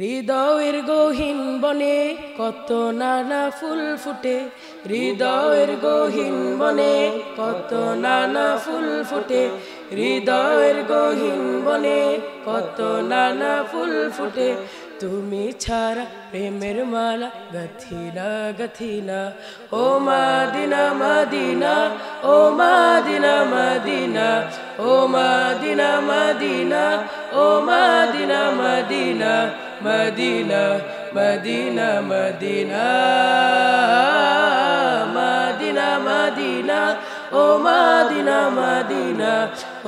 হৃদয়ের গহীন বনে কত নানা ফুল ফুটে, হৃদয়ের গহীন বনে কত নানা ফুল ফুটে, হৃদয়ের গহীন বনে কত নানা ফুল ফুটে। তুমি ছাড়া প্রেমের মালা গথিনা গথিনা, ও মাদিনা মাদিনা, ও মাদিনা মাদিনা, ও মাদিনা মাদিনা, ও Madina Madina, Madina Madina Madina, Madina Madina, ও মদিনা মদিনা,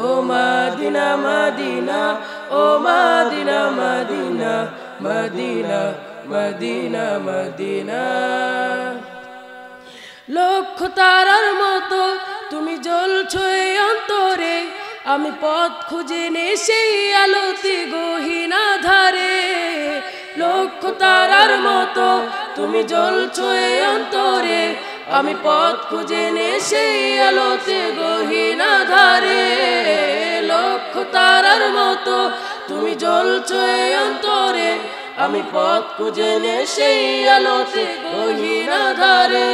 ও মদিনা মদিনা, ও Madina Madina, Madina Madina Madina. লক্ষ তারার মতো তুমি জ্বলছো এই অন্তরে, আমি পথ খুঁজে নে সেই আলোতে গহীন আধারে। লক্ষ তারার মতো তুমি জ্বলছো এই অন্তরে, আমি পথ খুঁজে নে সেই আলোতে গহীন আধারে। লক্ষ তারার মতো তুমি জ্বলছো এই অন্তরে, আমি পথ খুঁজে নে সেই আলোতে গহীন আধারে।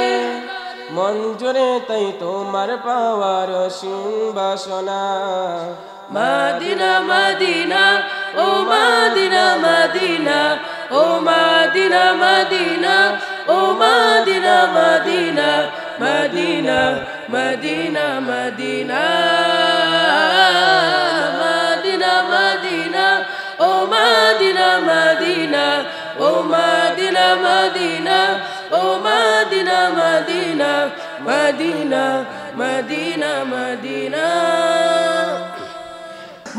মন জুড়ে তাই তোমার পাওয়ার অসীম বাসনা। মদিনা মদিনা, ও মদিনা মদিনা, ও মদিনা মদিনা, ও Madina Madina, Madina Madina Madina, Madina Madina, ও মদিনা মদিনা, ও মদিনা মদিনা, ও Madina Madina, Madina Madina Madina.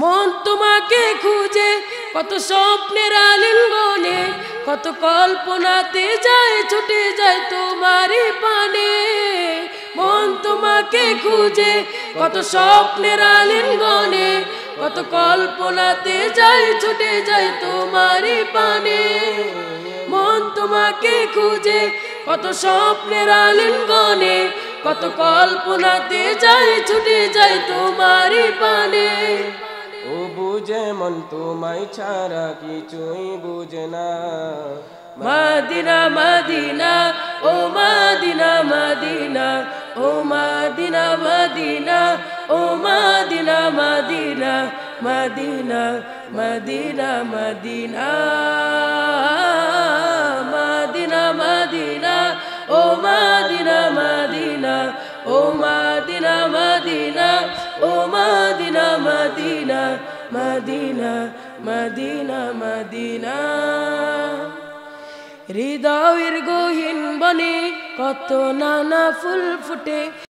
মন তোমাকে খুঁজে কত স্বপ্নের আলিঙ্গনে, কত কল্পনাতে যায় ছুটে যায় তোমারই পানে। মন তোমাকে খুঁজে কত স্বপ্নের আলিঙ্গনে, কত কল্পনাতে যায় ছুটে যায় তোমারই পানে। মন তোমাকে খুঁজে কত স্বপ্নের আলিঙ্গনে, কত কল্পনাতে যায় ছুটে যায় তোমারই পানে। ও বুঝে মন তোমায় ছাড়া কিছুই বুঝে না। মদিনা মদিনা, ও মদিনা মদিনা, ও মদিনা মদিনা, ও Madina Madina, Madina Madina Madina, Madina Madina, ও মদিনা মদিনা, ও মদিনা মদিনা, ও Madina Madina, Madina Madina Madina. হৃদয়ের গহীন বনে কত নানা ফুল ফুটে।